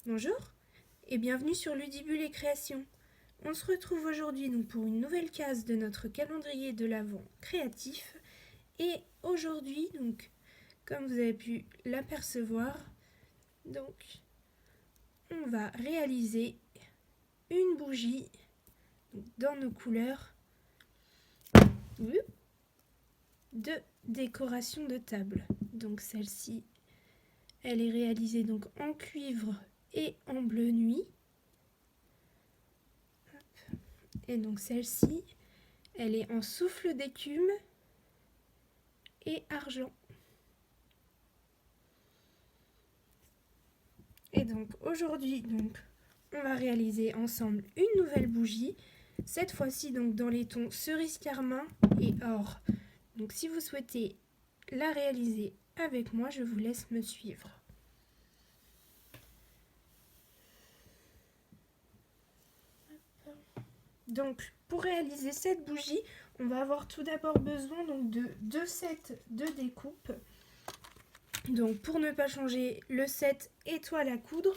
Bonjour et bienvenue sur Ludibule et Création. On se retrouve aujourd'hui donc pour une nouvelle case de notre calendrier de l'Avent créatif. Et aujourd'hui, donc, comme vous avez pu l'apercevoir, donc, on va réaliser une bougie dans nos couleurs de décoration de table. Donc celle-ci, elle est réalisée donc en cuivre et en bleu nuit. Et donc celle-ci, elle est en souffle d'écume et argent. Et donc aujourd'hui, on va réaliser ensemble une nouvelle bougie, cette fois-ci donc dans les tons cerise carmin et or. Donc si vous souhaitez la réaliser avec moi, je vous laisse me suivre. Donc pour réaliser cette bougie, on va avoir tout d'abord besoin donc de 2 sets de découpe. Donc pour ne pas changer, le set étoile à coudre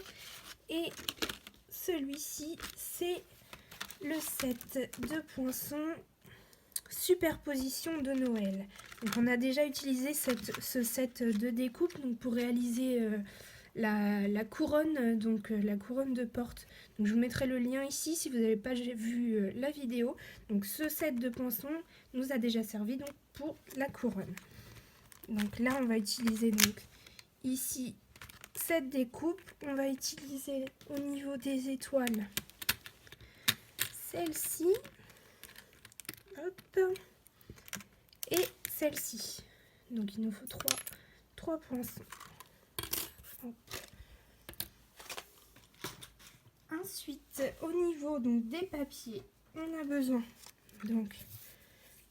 et celui-ci c'est le set de poinçons superposition de Noël. Donc on a déjà utilisé ce set de découpe donc pour réaliser la couronne, la couronne de porte. Donc je vous mettrai le lien ici si vous n'avez pas vu la vidéo. Donc ce set de poinçons nous a déjà servi donc pour la couronne. Donc là on va utiliser donc ici cette découpe. On va utiliser au niveau des étoiles celle-ci. Hop. Et celle-ci. Donc il nous faut 3 poinçons. Hop. Ensuite, au niveau donc des papiers, on a besoin donc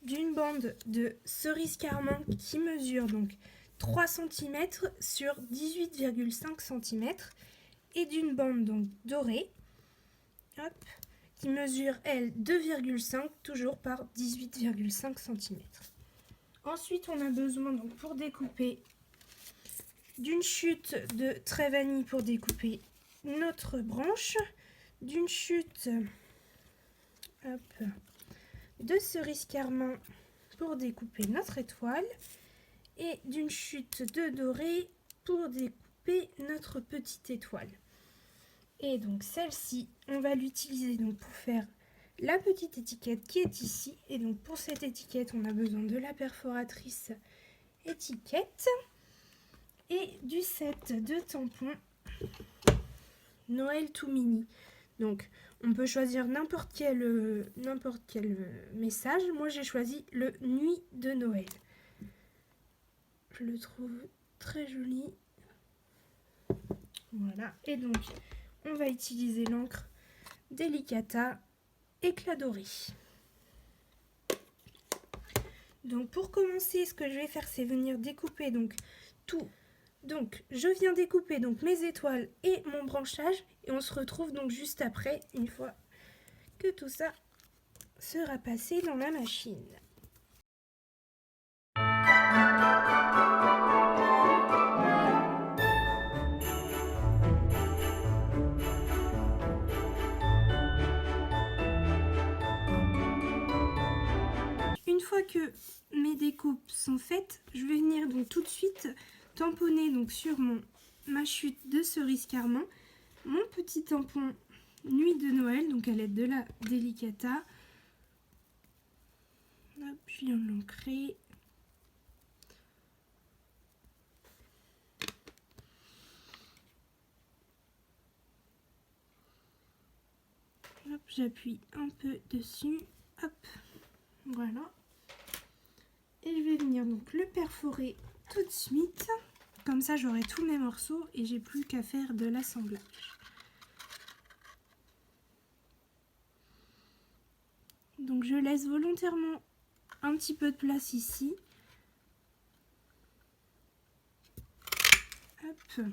d'une bande de cerise carmin qui mesure donc 3 cm sur 18,5 cm et d'une bande donc dorée, hop, qui mesure elle 2,5 toujours par 18,5 cm. Ensuite, on a besoin donc pour découper d'une chute de trait vanille pour découper notre branche, d'une chute de cerise carmin pour découper notre étoile et d'une chute de doré pour découper notre petite étoile. Et donc celle-ci, on va l'utiliser donc pour faire la petite étiquette qui est ici. Et donc pour cette étiquette, on a besoin de la perforatrice étiquette et du set de tampons Noël tout mini. Donc on peut choisir n'importe quel message. Moi j'ai choisi le Nuit de Noël. Je le trouve très joli. Voilà. Et donc on va utiliser l'encre Delicata éclat doré. Donc pour commencer, ce que je vais faire, c'est venir découper donc tout. Donc je viens découper donc mes étoiles et mon branchage et on se retrouve donc juste après, une fois que tout ça sera passé dans la machine. Une fois que mes découpes sont faites, je vais venir donc tout de suite tamponner donc sur ma chute de cerise carmin mon petit tampon Nuit de Noël, donc à l'aide de la Delicata. Hop, je viens l'ancrer. Hop, j'appuie un peu dessus. Hop, voilà. Et je vais venir donc le perforer tout de suite. Comme ça, j'aurai tous mes morceaux et j'ai plus qu'à faire de l'assemblage. Donc je laisse volontairement un petit peu de place ici. Hop.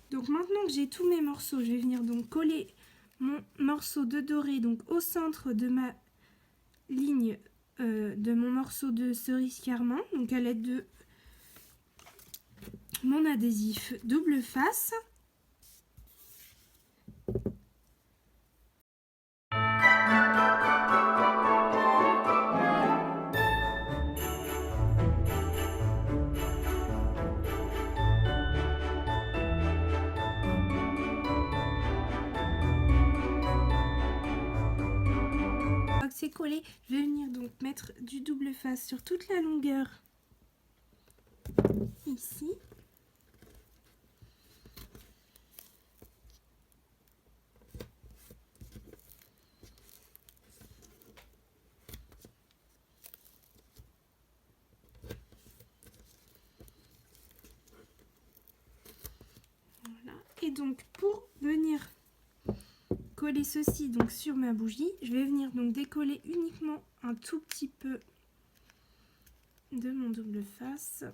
Donc maintenant que j'ai tous mes morceaux, je vais venir donc coller mon morceau de doré donc au centre de ma ligne de mon morceau de cerise carmin, donc à l'aide de mon adhésif double face. C'est collé, je vais venir donc mettre du double face sur toute la longueur ici. Voilà. Et donc pour venir coller ceci donc sur ma bougie, je vais venir donc décoller uniquement un tout petit peu de mon double face.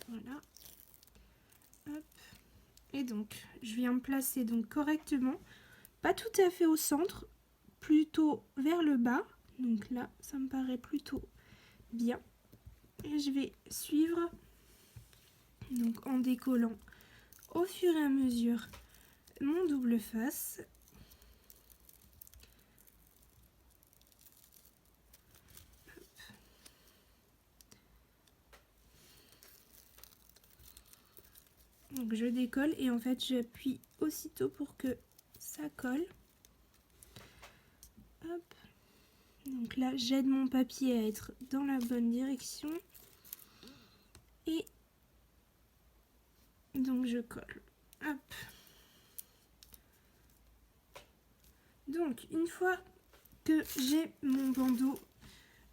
Voilà. Hop. Et donc je viens me placer donc correctement, pas tout à fait au centre, plutôt vers le bas. Donc là, ça me paraît plutôt bien. Et je vais suivre donc en décollant au fur et à mesure mon double face. Donc je décolle et en fait j'appuie aussitôt pour que ça colle. Hop. Donc là j'aide mon papier à être dans la bonne direction. Et donc je colle. Hop. Donc une fois que j'ai mon bandeau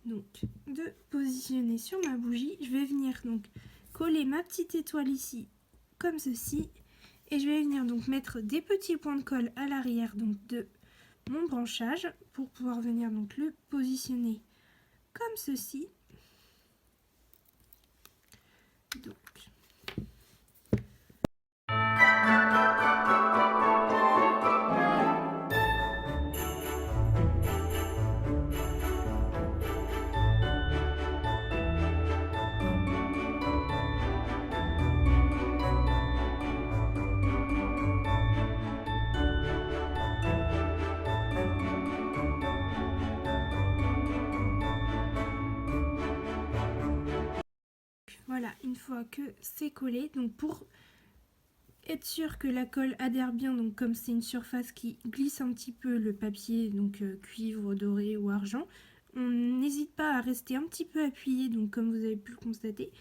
donc de positionner sur ma bougie, je vais venir donc coller ma petite étoile ici comme ceci et je vais venir donc mettre des petits points de colle à l'arrière donc de mon branchage pour pouvoir venir donc le positionner comme ceci. Donc voilà, une fois que c'est collé, donc pour être sûr que la colle adhère bien, donc comme c'est une surface qui glisse un petit peu le papier, donc cuivre, doré ou argent, on n'hésite pas à rester un petit peu appuyé, donc comme vous avez pu le constater,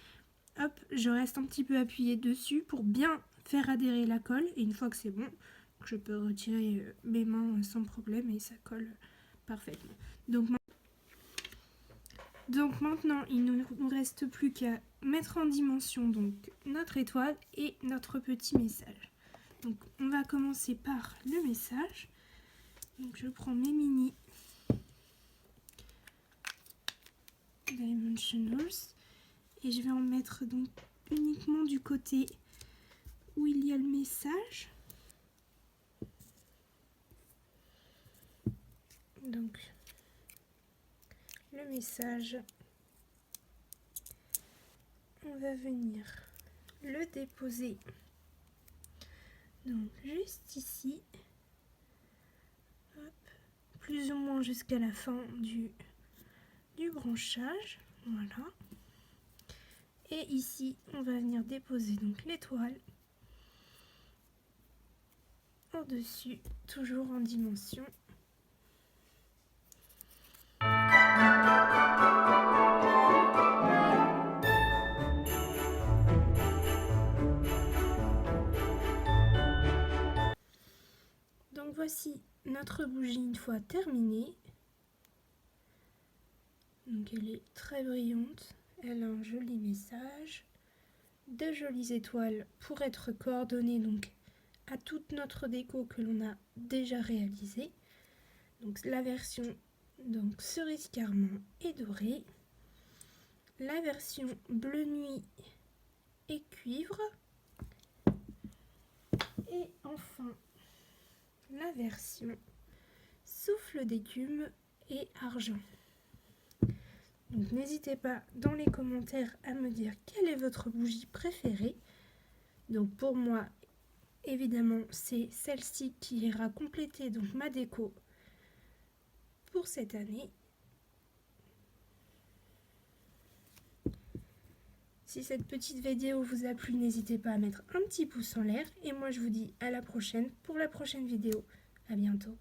hop, je reste un petit peu appuyé dessus pour bien faire adhérer la colle, et une fois que c'est bon, je peux retirer mes mains sans problème et ça colle parfaitement. Donc maintenant, il ne nous reste plus qu'à mettre en dimension donc notre étoile et notre petit message. Donc on va commencer par le message. Donc je prends mes mini Dimensionals et je vais en mettre donc uniquement du côté où il y a le message. Donc le message, on va venir le déposer donc juste ici, hop, plus ou moins jusqu'à la fin du branchage, voilà. Et ici on va venir déposer donc l'étoile au dessus, toujours en dimension. Donc voici notre bougie une fois terminée. Donc elle est très brillante, elle a un joli message, de jolies étoiles pour être coordonnées donc à toute notre déco que l'on a déjà réalisée. Donc la version donc cerise carmin et dorée, la version bleu nuit et cuivre, enfin la version souffle d'écume et argent. Donc n'hésitez pas dans les commentaires à me dire quelle est votre bougie préférée. Donc pour moi, évidemment, c'est celle-ci qui ira compléter donc ma déco pour cette année. Si cette petite vidéo vous a plu, n'hésitez pas à mettre un petit pouce en l'air. Et moi, je vous dis à la prochaine pour la prochaine vidéo. À bientôt.